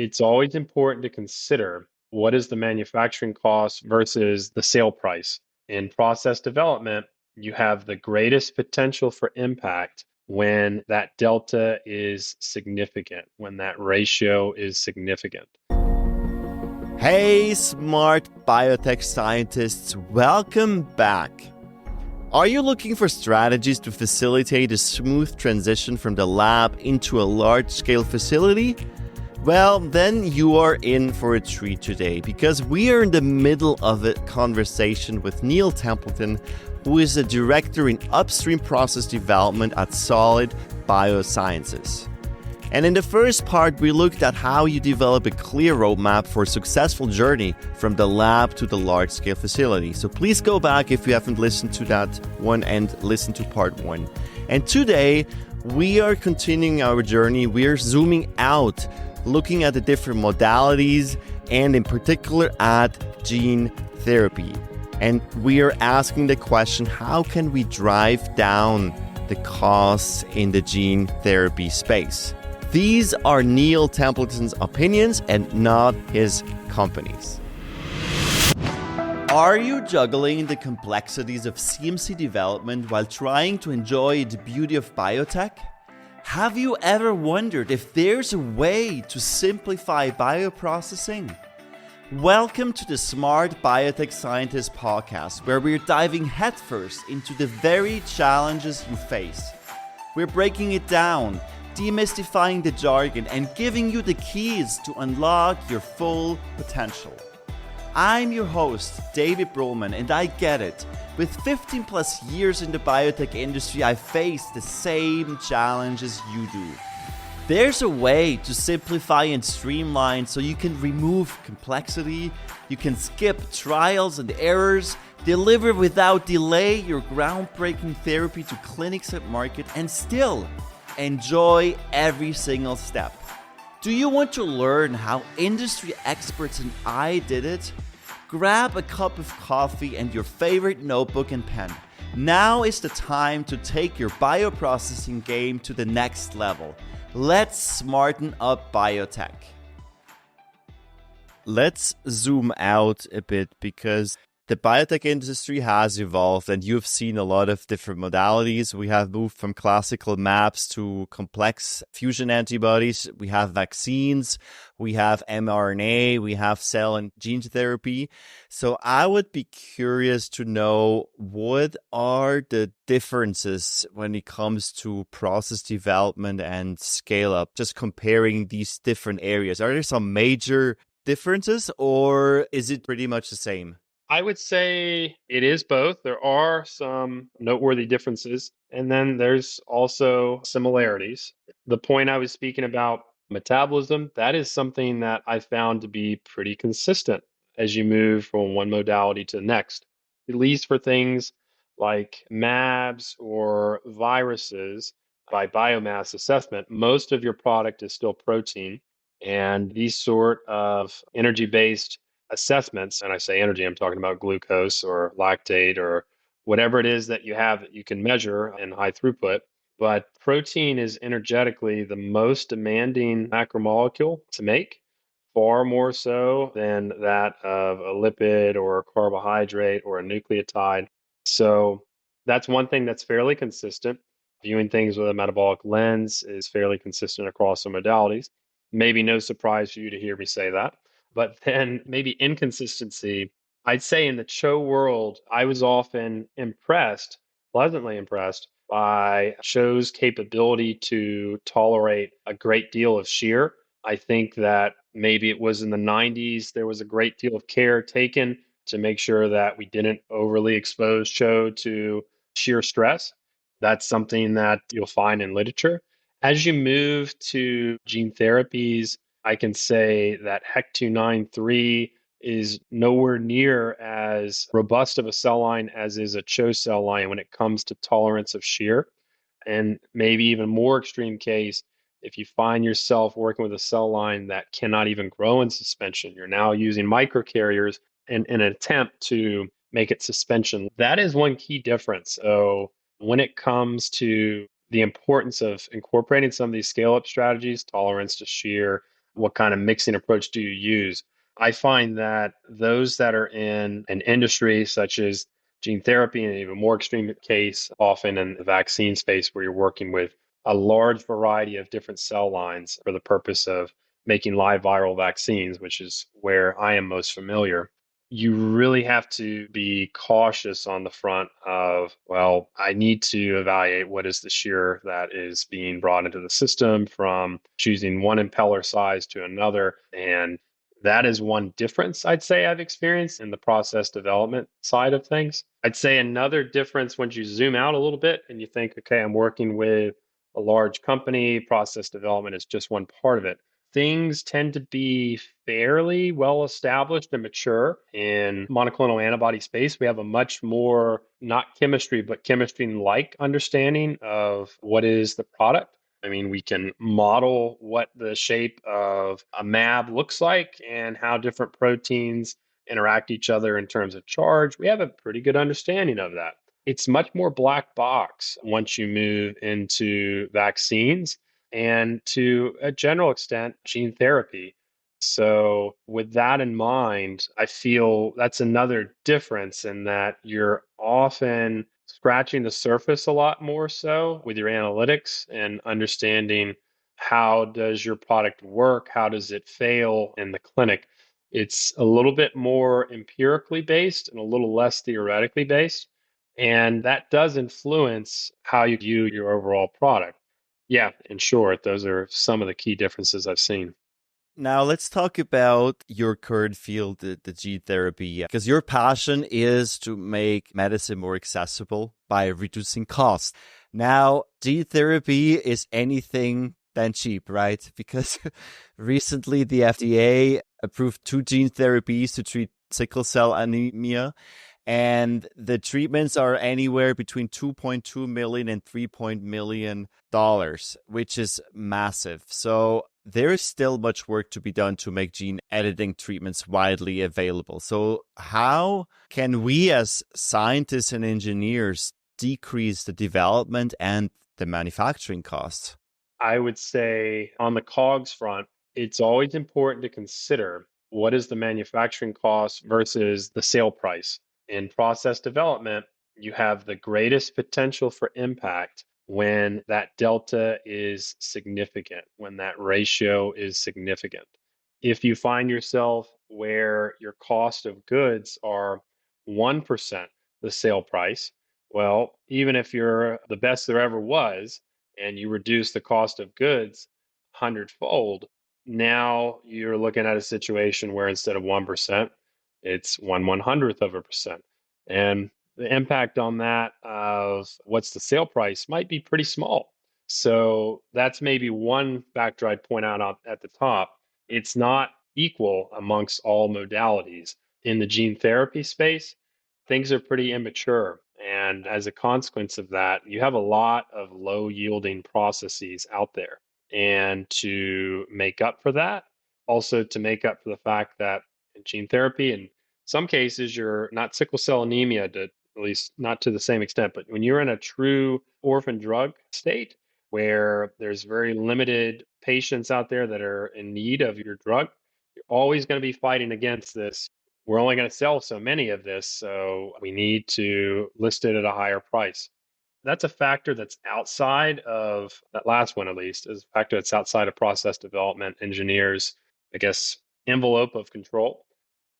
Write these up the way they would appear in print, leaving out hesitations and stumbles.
It's always important to consider what is the manufacturing cost versus the sale price. In process development, you have the greatest potential for impact when that delta is significant, when that ratio is significant. Hey, smart biotech scientists, welcome back. Are you looking for strategies to facilitate a smooth transition from the lab into a large-scale facility? Well, then you are in for a treat today because we are in the middle of a conversation with Neil Templeton, who is a director in Upstream process development at Solid Biosciences. And in the first part, we looked at how you develop a clear roadmap for a successful journey from the lab to the large-scale facility. So please go back if you haven't listened to that one and listen to part one. And today, we are continuing our journey. We are zooming out, looking at the different modalities and in particular at gene therapy. And we are asking the question, how can we drive down the costs in the gene therapy space? These are Neil Templeton's opinions and not his company's. Are you juggling the complexities of CMC development while trying to enjoy the beauty of biotech? Have you ever wondered if there's a way to simplify bioprocessing? Welcome to the Smart Biotech Scientist podcast, where we're diving headfirst into the very challenges you face. We're breaking it down, demystifying the jargon, and giving you the keys to unlock your full potential. I'm your host, David Brohlman, and I get it. With 15 plus years in the biotech industry, I face the same challenges you do. There's a way to simplify and streamline so you can remove complexity, you can skip trials and errors, deliver without delay your groundbreaking therapy to clinics and market, and still enjoy every single step. Do you want to learn how industry experts and I did it? Grab a cup of coffee and your favorite notebook and pen. Now is the time to take your bioprocessing game to the next level. Let's smarten up biotech. Let's zoom out a bit because the biotech industry has evolved and you've seen a lot of different modalities. We have moved from classical maps to complex fusion antibodies. We have vaccines, we have mRNA, we have cell and gene therapy. So I would be curious to know, what are the differences when it comes to process development and scale up, just comparing these different areas? Are there some major differences or is it pretty much the same? I would say it is both. There are some noteworthy differences, and then there's also similarities. The point I was speaking about, metabolism, that is something that I found to be pretty consistent as you move from one modality to the next, at least for things like MABs or viruses. By biomass assessment, most of your product is still protein, and these sort of energy-based assessments, and I say energy, I'm talking about glucose or lactate or whatever it is that you have that you can measure in high throughput. But protein is energetically the most demanding macromolecule to make, far more so than that of a lipid or a carbohydrate or a nucleotide. So that's one thing that's fairly consistent. Viewing things with a metabolic lens is fairly consistent across the modalities. Maybe no surprise for you to hear me say that. But then maybe inconsistency. I'd say in the CHO world, I was often impressed, pleasantly impressed, by CHO's capability to tolerate a great deal of shear. I think that maybe it was in the 90s, there was a great deal of care taken to make sure that we didn't overly expose CHO to shear stress. That's something that you'll find in literature. As you move to gene therapies, I can say that HEC293 is nowhere near as robust of a cell line as is a CHO cell line when it comes to tolerance of shear. And maybe even more extreme case, if you find yourself working with a cell line that cannot even grow in suspension, you're now using microcarriers in an attempt to make it suspension. That is one key difference. So when it comes to the importance of incorporating some of these scale-up strategies, tolerance to shear, what kind of mixing approach do you use? I find that those that are in an industry such as gene therapy, and even more extreme case, often in the vaccine space where you're working with a large variety of different cell lines for the purpose of making live viral vaccines, which is where I am most familiar. You really have to be cautious on the front of, well, I need to evaluate what is the shear that is being brought into the system from choosing one impeller size to another. And that is one difference I'd say I've experienced in the process development side of things. I'd say another difference once you zoom out a little bit and you think, okay, I'm working with a large company, process development is just one part of it. Things tend to be fairly well established and mature in monoclonal antibody space. We have a much more, not chemistry, but chemistry like understanding of what is the product. I mean, we can model what the shape of a mAb looks like and how different proteins interact each other in terms of charge. We have a pretty good understanding of that. It's much more black box once you move into vaccines and to a general extent, gene therapy. So, with that in mind, I feel that's another difference in that you're often scratching the surface a lot more so with your analytics and understanding how does your product work? How does it fail in the clinic? It's a little bit more empirically based and a little less theoretically based. And that does influence how you view your overall product. Yeah, in short, those are some of the key differences I've seen. Now let's talk about your current field, the gene therapy, because your passion is to make medicine more accessible by reducing costs. Now, gene therapy is anything than cheap, right? Because recently the FDA approved two gene therapies to treat sickle cell anemia, and the treatments are anywhere between 2.2 million and 3 million dollars, which is massive. So there is still much work to be done to make gene editing treatments widely available. So how can we as scientists and engineers decrease the development and the manufacturing costs? I would say on the COGS front, it's always important to consider what is the manufacturing cost versus the sale price. In process development, you have the greatest potential for impact when that delta is significant, when that ratio is significant. If you find yourself where your cost of goods are 1% the sale price, well, even if you're the best there ever was, and you reduce the cost of goods hundredfold, now you're looking at a situation where instead of 1%, it's 1/100th of a percent. And the impact on that of what's the sale price might be pretty small. So that's maybe one factor I'd point out at the top. It's not equal amongst all modalities. In the gene therapy space, things are pretty immature. And as a consequence of that, you have a lot of low yielding processes out there. And to make up for that, also to make up for the fact that in gene therapy, in some cases, you're not sickle cell anemia, to at least not to the same extent, but when you're in a true orphan drug state where there's very limited patients out there that are in need of your drug, you're always going to be fighting against this. We're only going to sell so many of this, so we need to list it at a higher price. That's a factor that's outside of that last one, at least, is a factor that's outside of process development engineers, I guess, envelope of control.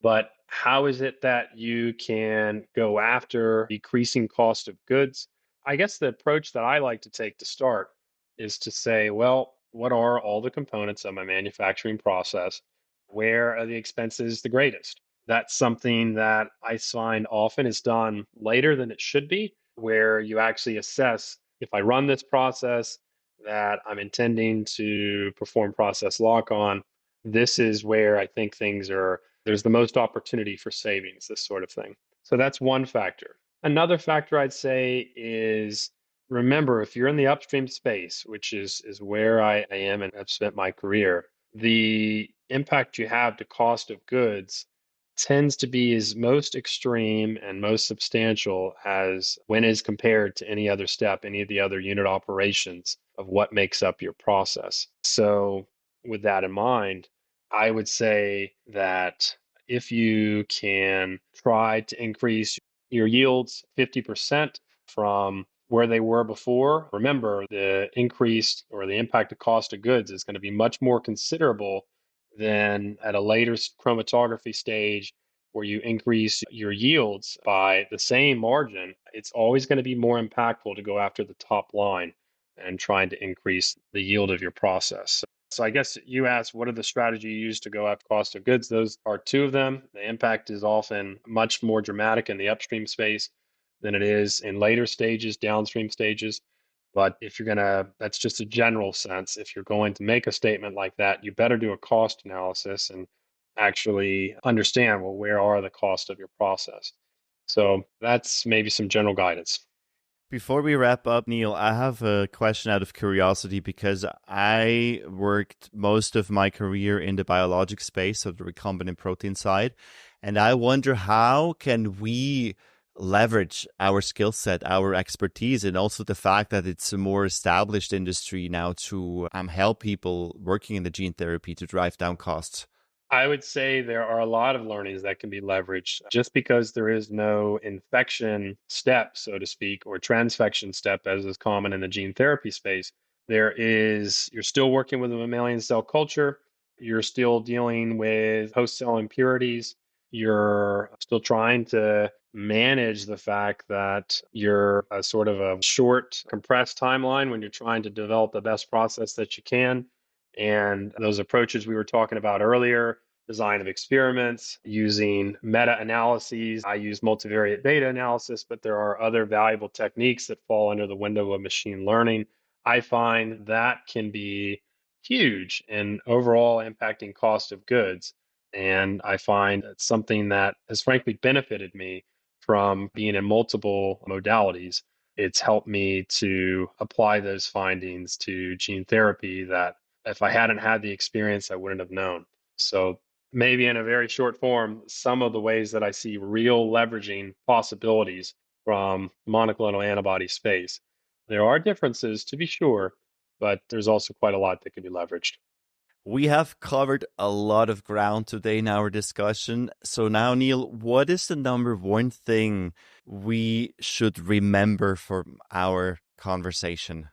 But how is it that you can go after decreasing cost of goods? I guess the approach that I like to take to start is to say, well, what are all the components of my manufacturing process? Where are the expenses the greatest? That's something that I find often is done later than it should be, where you actually assess if I run this process that I'm intending to perform process lock on, this is where I think there's the most opportunity for savings, this sort of thing. So that's one factor. Another factor I'd say is remember, if you're in the upstream space, which is where I am and have spent my career, the impact you have to cost of goods tends to be as most extreme and most substantial as when is compared to any other step, any of the other unit operations of what makes up your process. So with that in mind, I would say that if you can try to increase your yields 50% from where they were before, remember the increased or the impacted cost of goods is going to be much more considerable than at a later chromatography stage where you increase your yields by the same margin. It's always going to be more impactful to go after the top line and trying to increase the yield of your process. So I guess you asked, what are the strategies you use to go after cost of goods? Those are two of them. The impact is often much more dramatic in the upstream space than it is in later stages, downstream stages. But if you're going to, that's just a general sense. If you're going to make a statement like that, you better do a cost analysis and actually understand, well, where are the costs of your process? So that's maybe some general guidance. Before we wrap up, Neil, I have a question out of curiosity because I worked most of my career in the biologic space, so the recombinant protein side, and I wonder how can we leverage our skill set, our expertise, and also the fact that it's a more established industry now to help people working in the gene therapy to drive down costs. I would say there are a lot of learnings that can be leveraged just because there is no infection step, so to speak, or transfection step, as is common in the gene therapy space. You're still working with a mammalian cell culture. You're still dealing with host cell impurities. You're still trying to manage the fact that you're a sort of a short, compressed timeline when you're trying to develop the best process that you can. And those approaches we were talking about earlier, design of experiments, using meta analyses. I use multivariate data analysis, but there are other valuable techniques that fall under the window of machine learning. I find that can be huge in overall impacting cost of goods. And I find it's something that has frankly benefited me from being in multiple modalities. It's helped me to apply those findings to gene therapy that if I hadn't had the experience, I wouldn't have known. So maybe in a very short form, some of the ways that I see real leveraging possibilities from monoclonal antibody space. There are differences to be sure, but there's also quite a lot that can be leveraged. We have covered a lot of ground today in our discussion. So now, Neil, what is the number one thing we should remember from our conversation?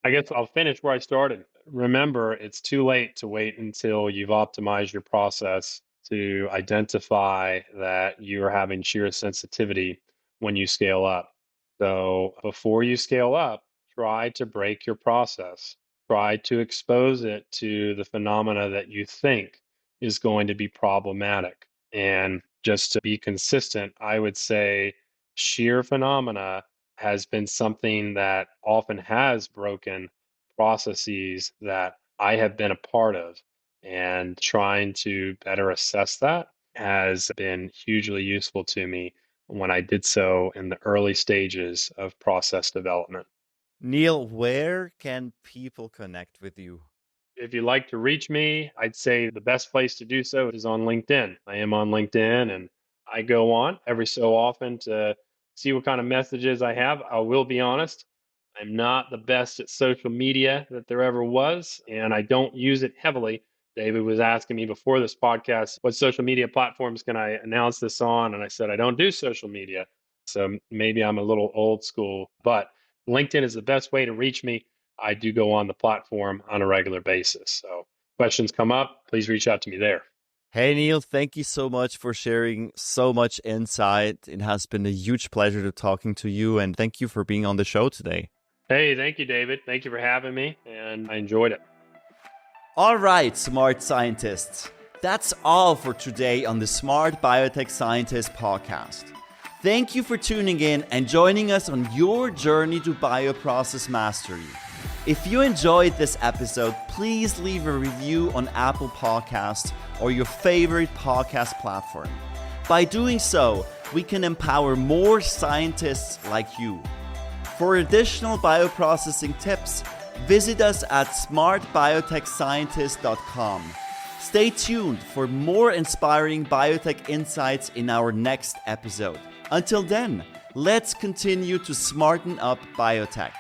I guess I'll finish where I started. Remember, it's too late to wait until you've optimized your process to identify that you're having shear sensitivity when you scale up. So before you scale up, try to break your process. Try to expose it to the phenomena that you think is going to be problematic. And just to be consistent, I would say shear phenomena has been something that often has broken processes that I have been a part of. And trying to better assess that has been hugely useful to me when I did so in the early stages of process development. Neil, where can people connect with you? If you'd like to reach me, I'd say the best place to do so is on LinkedIn. I am on LinkedIn and I go on every so often to see what kind of messages I have. I will be honest, I'm not the best at social media that there ever was, and I don't use it heavily. David was asking me before this podcast, what social media platforms can I announce this on? And I said, I don't do social media. So maybe I'm a little old school, but LinkedIn is the best way to reach me. I do go on the platform on a regular basis. So questions come up, please reach out to me there. Hey, Neil, thank you so much for sharing so much insight. It has been a huge pleasure to talking to you, and thank you for being on the show today. Hey, thank you, David. Thank you for having me, and I enjoyed it. All right, smart scientists. That's all for today on the Smart Biotech Scientist podcast. Thank you for tuning in and joining us on your journey to bioprocess mastery. If you enjoyed this episode, please leave a review on Apple Podcasts or your favorite podcast platform. By doing so, we can empower more scientists like you. For additional bioprocessing tips, visit us at smartbiotechscientist.com. Stay tuned for more inspiring biotech insights in our next episode. Until then, let's continue to smarten up biotech.